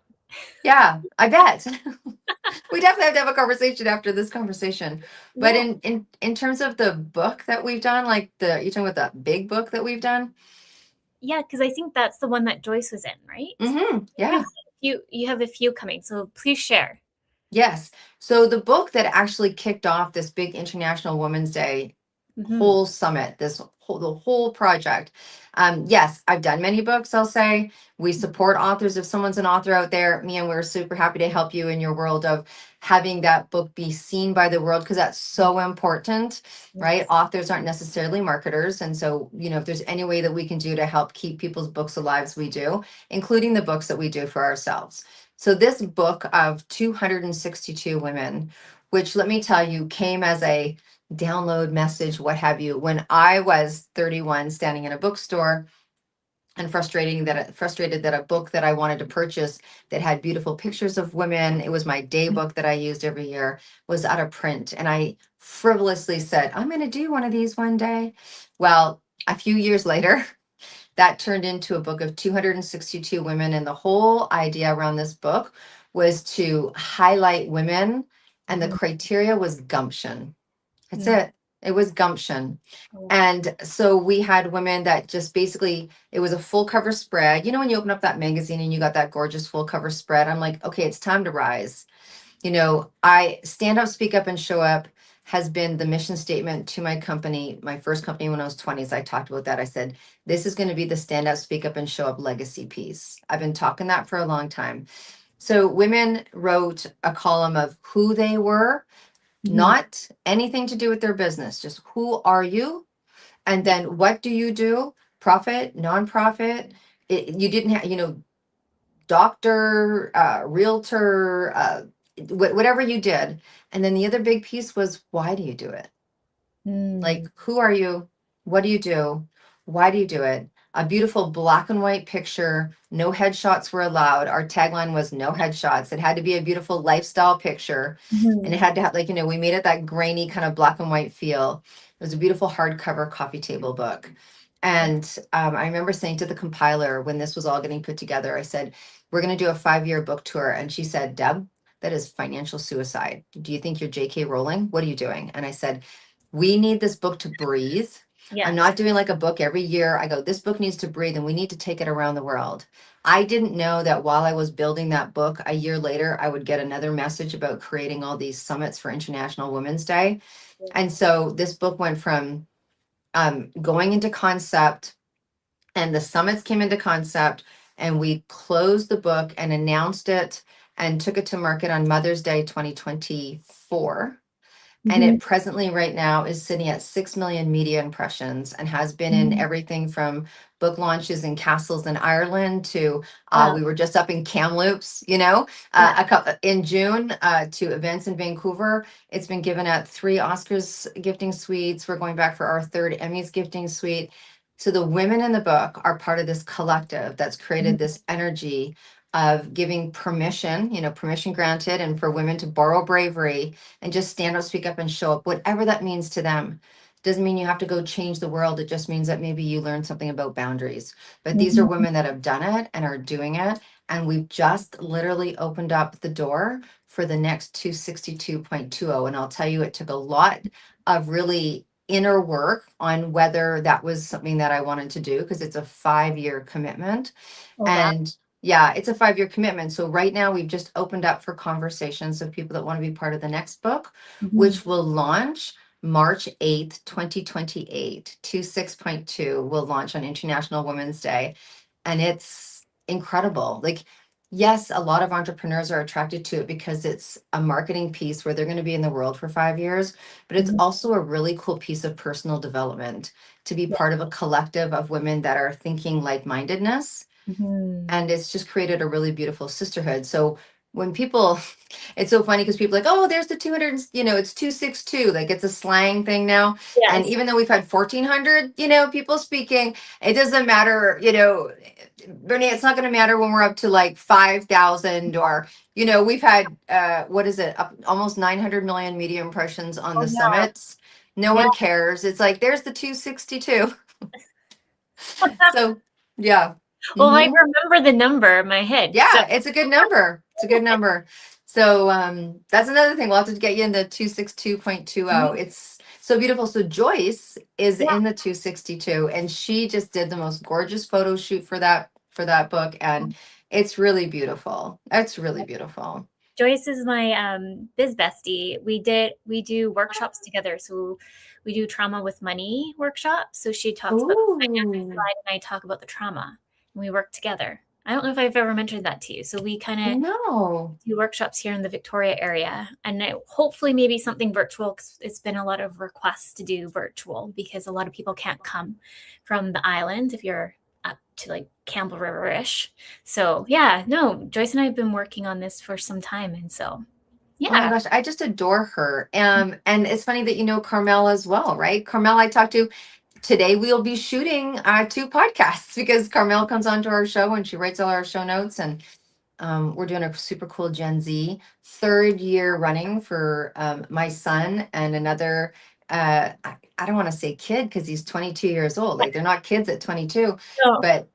yeah, I bet. We definitely have to have a conversation after this conversation. But Yeah, in terms of the book that we've done, like you talking about the big book that we've done? yeah, because I think that's the one that Joyce was in, right? You have Yeah. you have a few coming, so please share. Yes. So the book that actually kicked off this big International Women's Day Hmm. whole summit, this the whole project. Yes, I've done many books, I'll say. We support authors. If someone's an author out there, me and we're super happy to help you in your world of having that book be seen by the world, because that's so important, right? Yes. Authors aren't necessarily marketers. And so, if there's any way that we can do to help keep people's books alive, we do, including the books that we do for ourselves. So this book of 262 women, which let me tell you, came as a download message, what have you, when I was 31 standing in a bookstore and frustrated that a book that I wanted to purchase that had beautiful pictures of women, it was my day book that I used every year, was out of print. And I frivolously said, I'm going to do one of these one day. Well, a few years later, that turned into a book of 262 women. And the whole idea around this book was to highlight women, and the Mhm. criteria was gumption. That's Mm. it. It was gumption. Oh, wow. And so we had women that just basically, it was a full cover spread. When you open up that magazine and you got that gorgeous full cover spread, I'm like, okay, it's time to rise. I stand up, speak up, and show up has been the mission statement to my company, my first company when I was 20s. I talked about that. I said, this is going to be the stand up, speak up, and show up legacy piece. I've been talking that for a long time. So women wrote a column of who they were, Mhm. not anything to do with their business, just who are you? And Yeah. then what do you do? Profit, nonprofit. You didn't have, doctor, realtor, whatever you did. And then the other big piece was, why do you do it? Like, Mm. who are you? What do you do? Why do you do it? A beautiful black and white picture. No headshots were allowed. Our tagline was no headshots. It had to be a beautiful lifestyle picture. And Mhm. it had to have, like, we made it that grainy kind of black and white feel. It was a beautiful hardcover coffee table book. And I remember saying to the compiler when this was all getting put together, I said, we're going to do a 5-year book tour. And she said, Deb, that is financial suicide. Do you think you're JK Rowling? What are you doing? And I said, we need this book to breathe. I'm Yes. not doing like a book every year. I go, this book needs to breathe and we need to take it around the world. I didn't know that while I was building that book, a year later, I would get another message about creating all these summits for International Women's Day. And so this book went from going into concept, and the summits came into concept, and we closed the book and announced it and took it to market on Mother's Day 2024. And Mhm. it presently right now is sitting at 6 million media impressions and has been in Mhm. everything from book launches in castles in Ireland to Wow. we were just up in Kamloops, Yeah. a couple in June to events in Vancouver. It's been given at 3 Oscars gifting suites. We're going back for our 3rd Emmys gifting suite. So the women in the book are part of this collective that's created Mhm. this energy of giving permission, permission granted, and for women to borrow bravery and just stand up, speak up, and show up, whatever that means to them. Doesn't mean you have to go change the world. It just means that maybe you learn something about boundaries. But these are Mhm. women that have done it and are doing it. And we've just literally opened up the door for the next 262.20. And I'll tell you, it took a lot of really inner work on whether that was something that I wanted to do, because it's a 5-year commitment. Oh, wow. And yeah, it's a 5-year commitment. So right now we've just opened up for conversations of people that want to be part of the next book, Mhm. which will launch March 8th, 2028. 26.2 will launch on International Women's Day. And it's incredible. Like, yes, a lot of entrepreneurs are attracted to it because it's a marketing piece where they're going to be in the world for 5 years, but it's Mhm. also a really cool piece of personal development to be Yeah. part of a collective of women that are thinking like-mindedness, Mhm. and it's just created a really beautiful sisterhood. So when people, it's so funny because people are like, oh, there's the 200, it's 262, like it's a slang thing now. And Yes. even though we've had 1400, people speaking, it doesn't matter, Bernie, it's not going to matter when we're up to like 5,000 or, we've had, what is it, almost 900 million media impressions on Oh, the yeah. summits. No Yeah. one cares. It's like, there's the 262. So yeah. Well, I Mm-hmm. remember the number in my head. So, Yeah, it's a good number. It's a good number. So that's another thing. We'll have to get you in the 262.20. It's so beautiful. So Joyce is yeah. in the 262, and she just did the most gorgeous photo shoot for that book, and it's really beautiful. It's really beautiful. Joyce is my biz bestie. We do workshops together. So we do trauma with money workshops. So she talks about the finance Ooh, side and I talk about the trauma. And we work together. I don't know if I've ever mentioned that to you. So we kind of no. do workshops here in the Victoria area, and hopefully maybe something virtual, 'cause it's been a lot of requests to do virtual because a lot of people can't come from the island if you're up to like Campbell River-ish. So yeah, no, Joyce and I have been working on this for some time, and so Oh my yeah. gosh, I just adore her. And it's funny that you know Carmel as well, right? Carmel, I talked to today. We'll be shooting two podcasts because Carmel comes onto our show and she writes all our show notes. And we're doing a super cool Gen Z third year running for my son and another. I don't want to say kid because he's 22 years old. Like they're not kids at 22, So but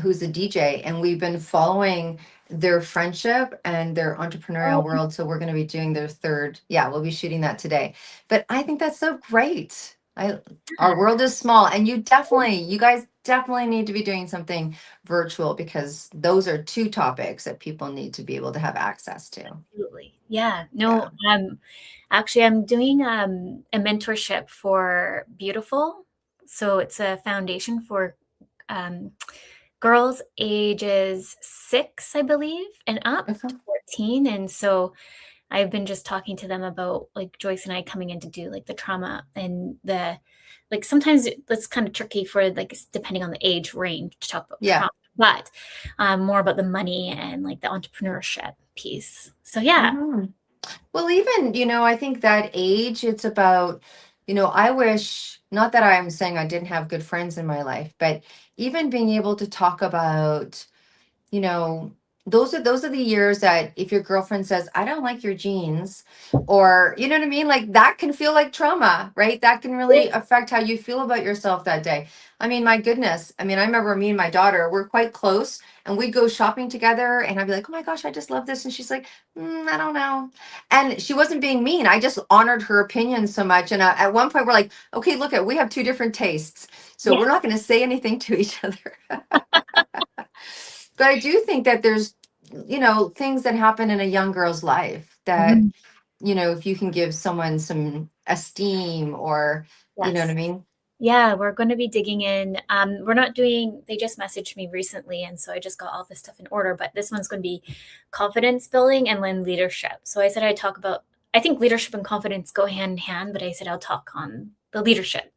who's a DJ. And we've been following their friendship and their entrepreneurial oh, world. So we're going to be doing their third. Yeah, we'll be shooting that today. But I think that's so great. Our yeah, world is small, and you guys definitely need to be doing something virtual because those are two topics that people need to be able to have access to. absolutely. Yeah. Yeah. No, actually I'm doing a mentorship for Beautiful. So it's a foundation for um girls ages 6, I believe, and up Okay. to 14. And so I've been just talking to them about like Joyce and I coming in to do like the trauma and the like sometimes it's kind of tricky for like depending on the age range to talk about Yeah. trauma, but more about the money and like the entrepreneurship piece. So yeah. Mhm. Well, even, I think that age, it's about, I wish, not that I'm saying I didn't have good friends in my life, but even being able to talk about, you know, those are the years that if your girlfriend says, I don't like your jeans, or you know what I mean? Like that can feel like trauma, right? That can really affect how you feel about yourself that day. I mean, my goodness. I mean, I remember me and my daughter, we're quite close and we'd go shopping together and I'd be like, oh my gosh, I just love this. And she's like, I don't know. And she wasn't being mean. I just honored her opinion so much. And at one point we're like, okay, look at, we have two different tastes. So Yeah. we're not going to say anything to each other. But I do think that there's, things that happen in a young girl's life that, Mhm. if you can give someone some esteem or, you know what I Yes. mean? Yeah, we're going to be digging in. We're not doing, they just messaged me recently. And so I just got all this stuff in order, but this one's going to be confidence building and then leadership. So I said I'd talk about, I think leadership and confidence go hand in hand, but I said I'll talk on the leadership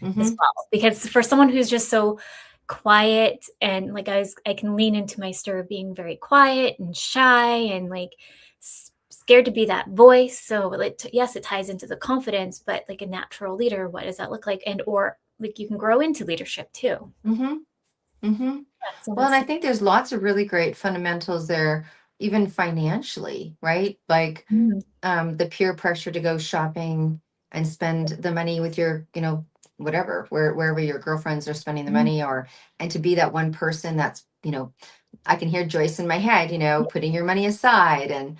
as Mm-hmm. well. Because for someone who's just so quiet and like I can lean into my stir of being very quiet and shy and like scared to be that voice. So yes, it ties into the confidence, but like a natural leader, what does that look like? And or like you can grow into leadership too. Mm-hmm. Mm-hmm. Yeah, so Well, and that's I think there's lots of really great fundamentals there, even financially, right? Like mm, the peer pressure to go shopping and spend the money with your, whatever, wherever your girlfriends are spending the mm, money, or and to be that one person that's, I can hear Joyce in my head, putting your money aside and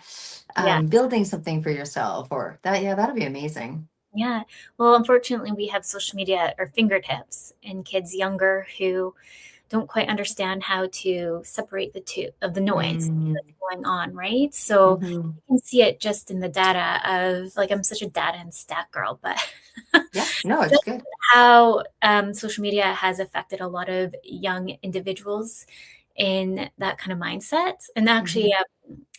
yeah. building something for yourself or that. Yeah, that'd be amazing. Yeah. Well, unfortunately, we have social media at our fingertips and kids younger who don't quite understand how to separate the two of the noise Mm, that's going on, right? So hmm. you can see it just in the data of like I'm such a data and stat girl, but Yeah, no, it's just good. how social media has affected a lot of young individuals in that kind of mindset. And Hmm. actually,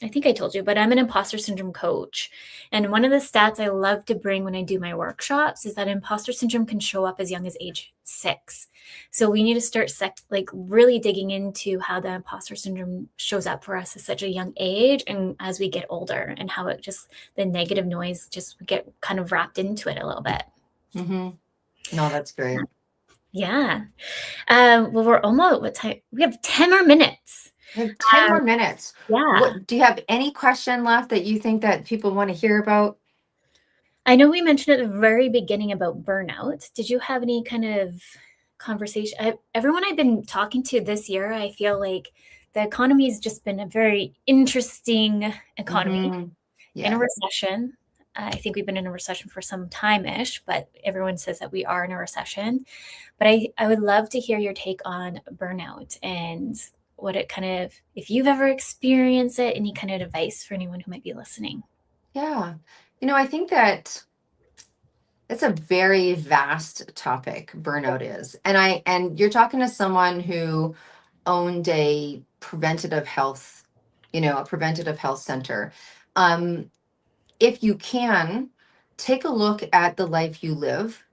I think I told you, but I'm an imposter syndrome coach. And one of the stats I love to bring when I do my workshops is that imposter syndrome can show up as young as age 6. So we need to start like really digging into how the imposter syndrome shows up for us at such a young age and as we get older and how it just the negative noise just get kind of wrapped into it a little bit. Hmm. No, that's great. Yeah. Well, we're almost what time? We have 10 more minutes. We have 10 Um, more minutes. yeah. What do you have any question left that you think that people want to hear about? I know we mentioned at the very beginning about burnout. Did you have any kind of conversation? Everyone I've been talking to this year, I feel like the economy has just been a very interesting economy Hmm. in a Yeah. recession. I think we've been in a recession for some time-ish, but everyone says that we are in a recession. But I would love to hear your take on burnout and what it kind of, if you've ever experienced it, any kind of advice for anyone who might be listening. Yeah. I think that it's a very vast topic, burnout is. And you're talking to someone who owned a preventative health center. Um, if you can, take a look at the life you live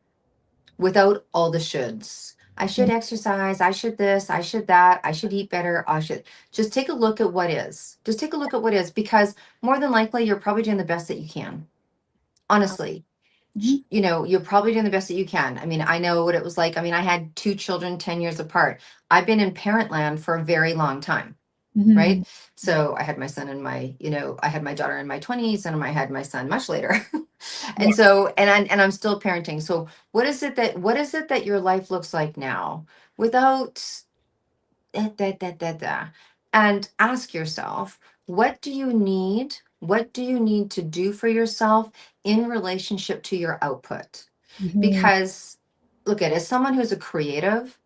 without all the shoulds. I should exercise, I should this, I should that, I should eat better, I should just take a look at what is. Just take a look at what is, because more than likely you're probably doing the best that you can. Honestly, Mm-hmm. you're probably doing the best that you can. I mean, I know what it was like. I mean, I had two children 10 years apart. I've been in parent land for a very long time, Mm-hmm. right? So I had my son in I had my daughter in my 20s, and I had my son much later. Yeah. And so, and I'm still parenting. So what is it that your life looks like now without da. And ask yourself, what do you need? What do you need to do for yourself in relationship to your output? Mm-hmm. Because look at, as someone who's a creative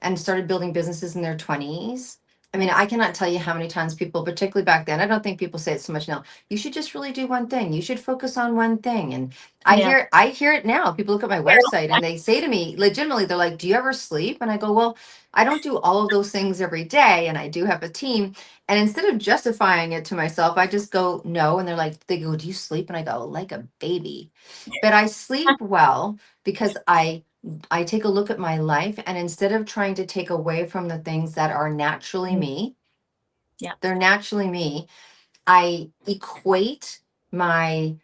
and started building businesses in their 20s. I mean, Yeah. I cannot tell you how many times people, particularly back then, I don't think people say it so much now. You should just really do one thing. You should focus on one thing. And Yeah. I hear it now. People look at my website and they say to me, legitimately, they're like, "Do you ever sleep?" And I go, "Well, I don't do all of those things every day, and I do have a team." And instead of justifying it to myself, I just go, "No." And they go, "Do you sleep?" And I go, "Like a baby." But I sleep well because I take a look at my life, and instead of trying to take away from the things that are naturally me, Yeah. they're naturally me. I equate my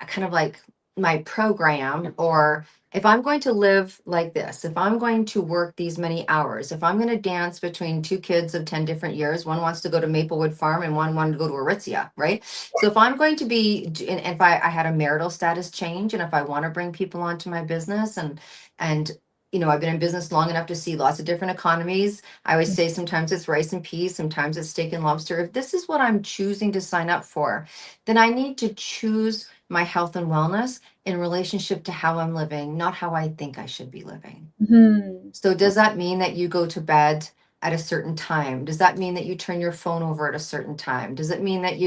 kind of like my program, or if I'm going to live like this, if I'm going to work these many hours, if I'm going to dance between two kids of 10 different years, one wants to go to Maplewood Farm and one wanted to go to Aritzia, right? So if I'm going to and if I had a marital status change, and if I want to bring people onto my business, and I've been in business long enough to see lots of different economies. I always say sometimes it's rice and peas, sometimes it's steak and lobster. If this is what I'm choosing to sign up for, then I need to choose my health and wellness in relationship to how I'm living, not how I think I should be living. Mm-hmm. So, does that mean that you go to bed at a certain time? Does that mean that you turn your phone over at a certain time? Does it mean that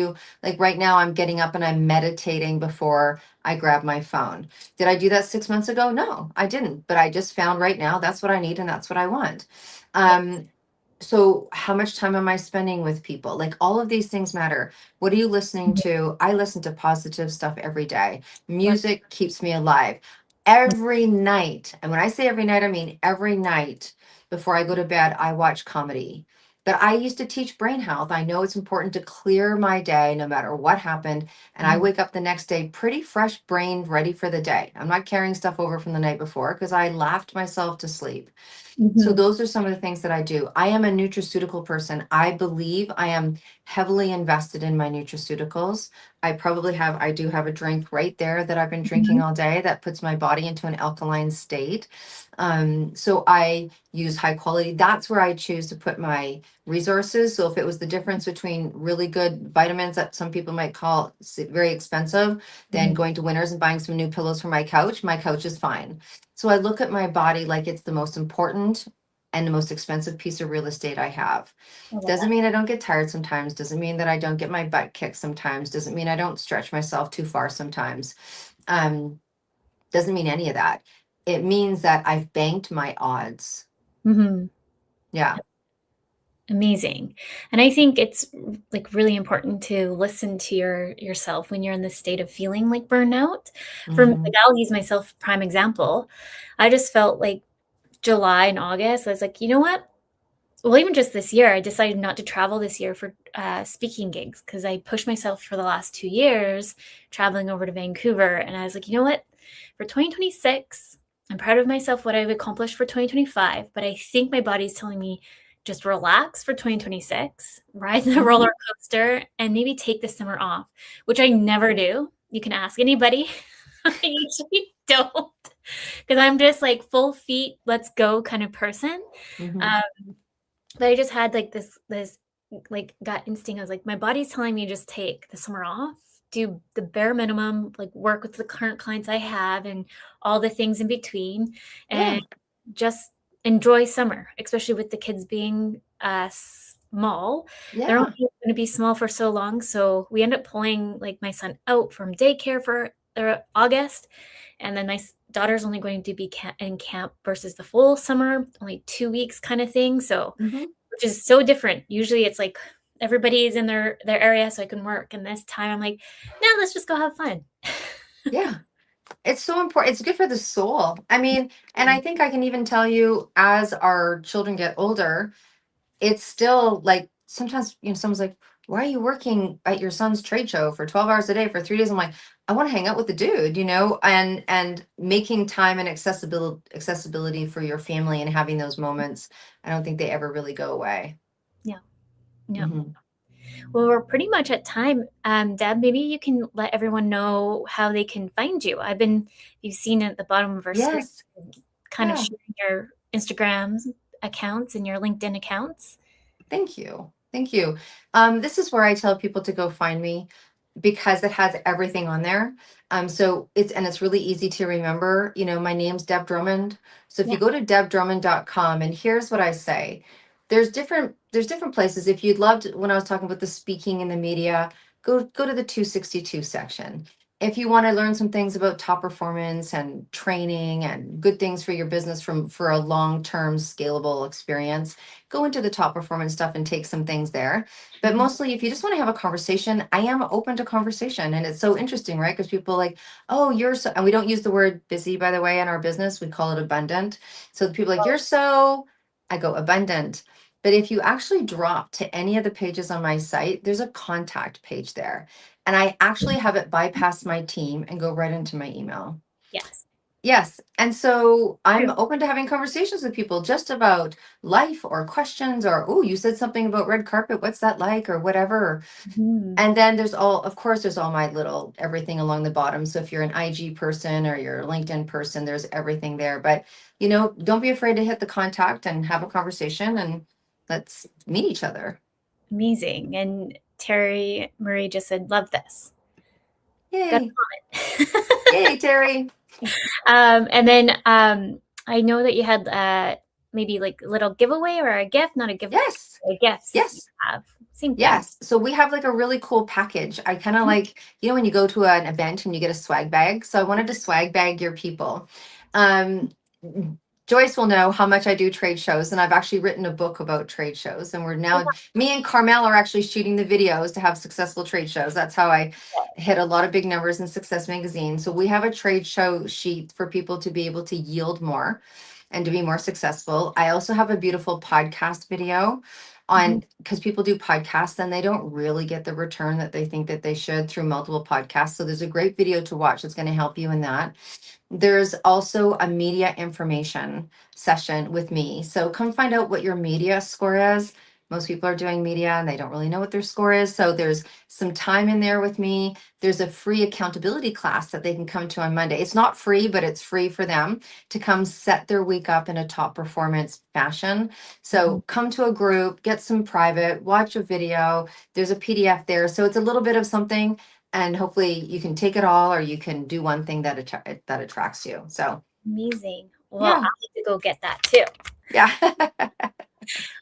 like right now, I'm getting up and I'm meditating before I grab my phone? Did I do that 6 months ago? No, I didn't. But I just found right now that's what I need and that's what I want. Yeah. So how much time am I spending with people? Like, all of these things matter. What are you listening to? I listen to positive stuff every day. Music keeps me alive every night. And when I say every night, I mean every night before I go to bed, I watch comedy. But I used to teach brain health. I know it's important to clear my day no matter what happened. And I wake up the next day pretty fresh brained, ready for the day. I'm not carrying stuff over from the night before because I laughed myself to sleep. So Mm-hmm. those are some of the things that I do. I am a nutraceutical person. I believe I am heavily invested in my nutraceuticals. I do have a drink right there that I've been drinking all day that puts my body into an alkaline state. So I use high quality. That's where I choose to put my resources. So if it was the difference between really good vitamins that some people might call very expensive, then going to Winners and buying some new pillows for my couch is fine. So I look at my body like it's the most important and the most expensive piece of real estate I have. I love Doesn't that. mean I don't get tired sometimes, doesn't mean that I don't get my butt kicked sometimes, doesn't mean I don't stretch myself too far sometimes. Um, doesn't mean any of that. It means that I've banked my odds. Mm-hmm. Yeah. Amazing. And I think it's like really important to listen to yourself when you're in this state of feeling like burnout. For me, like Hmm. I'll use myself prime example. I just felt like July and August, I was like, you know what? Well, even just this year, I decided not to travel this year for speaking gigs because I pushed myself for the last 2 years traveling over to Vancouver. And I was like, you know what? For 2026, I'm proud of myself, what I've accomplished for 2025, but I think my body's telling me just relax for 2026, ride the roller Hmm. coaster, and maybe take the summer off, which I never do. You can ask anybody. I usually don't because I'm just like full feet, let's go kind of person. Hmm. Um, but I just had like this like gut instinct. I was like, my body's telling me just take the summer off, do the bare minimum, like work with the current clients I have and all the things in between, Yeah. and just enjoy summer, especially with the kids being small. They're Yeah. only going to be small for so long. So we end up pulling like my son out from daycare for August. And then my daughter's only going to be in camp versus the full summer, only 2 weeks kind of thing. So, Hmm. which is so different. Usually it's like everybody's in their area so I can work. And this time I'm like, no, let's just go have fun. Yeah. It's so important. It's good for the soul. I mean, and I think I can even tell you as our children get older, it's still like sometimes, someone's like, why are you working at your son's trade show for 12 hours a day for 3 days? I'm like, I want to hang out with the dude, and making time and accessibility for your family and having those moments. I don't think they ever really go away. Yeah. Yeah. Mhm. Well, we're pretty much at time. Deb, maybe you can let everyone know how they can find you. You've seen it at the bottom of our screen, Yes. kind of Yeah. sharing your Instagram accounts and your LinkedIn accounts. Thank you. Thank you. This is where I tell people to go find me because it has everything on there. So it's really easy to remember. My name's Deb Drummond. So if Yeah. you go to debdrummond.com, and here's what I say. There's different places. If you'd loved when I was talking about the speaking in the media, go to the 262 section. If you want to learn some things about top performance and training and good things for your business for a long-term scalable experience, go into the top performance stuff and take some things there. But Mhm. mostly, if you just want to have a conversation, I am open to conversation. And it's so interesting, right? Because people like, oh, you're so, and we don't use the word busy, by the way, in our business. We call it abundant. So the people like, you're so, I go abundant. But if you actually drop to any of the pages on my site, there's a contact page there. And I actually have it bypass my team and go right into my email. Yes. Yes. And so I'm True. open to having conversations with people just about life or questions or, oh, you said something about red carpet. What's that like? Or whatever. Mhm. And then there's all my little everything along the bottom. So if you're an IG person or you're a LinkedIn person, there's everything there. But, don't be afraid to hit the contact and have a conversation and let's meet each other. Amazing. And Terry Marie just said, love this. Good Yay. comment. Yay, Terry. And then I know that you had maybe like a little giveaway or a gift, not a giveaway, Yes. gifts you Yes. have. Same thing. Yes. So we have like a really cool package. I kind of like, when you go to an event and you get a swag bag. So I wanted to swag bag your people. Um, Joyce will know how much I do trade shows, and I've actually written a book about trade shows. And me and Carmel are actually shooting the videos to have successful trade shows. That's how I hit a lot of big numbers in Success Magazine. So we have a trade show sheet for people to be able to yield more and to be more successful. I also have a beautiful podcast video Mhm. on because people do podcasts and they don't really get the return that they think that they should through multiple podcasts. So there's a great video to watch that's going to help you in that. There's also a media information session with me. So come find out what your media score is. Most people are doing media and they don't really know what their score is. So there's some time in there with me. There's a free accountability class that they can come to on Monday. It's not free, but it's free for them to come set their week up in a top performance fashion. So Mhm. come to a group, get some private, watch a video. There's a PDF there. So it's a little bit of something, and hopefully you can take it all or you can do one thing that attracts you. So Amazing. Well, I'll yeah. have to go get that too. Yeah.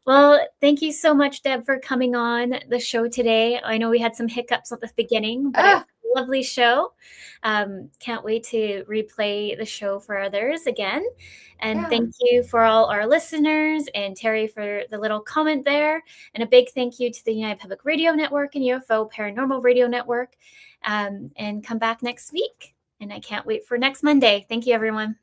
Well, thank you so much, Deb, for coming on the show today. I know we had some hiccups at the beginning, but it was Ah, a lovely show. Can't wait to replay the show for others again. And yeah. thank you for all our listeners and Terry for the little comment there. And a big thank you to the United Public Radio Network and UFO Paranormal Radio Network. And come back next week. And I can't wait for next Monday. Thank you, everyone.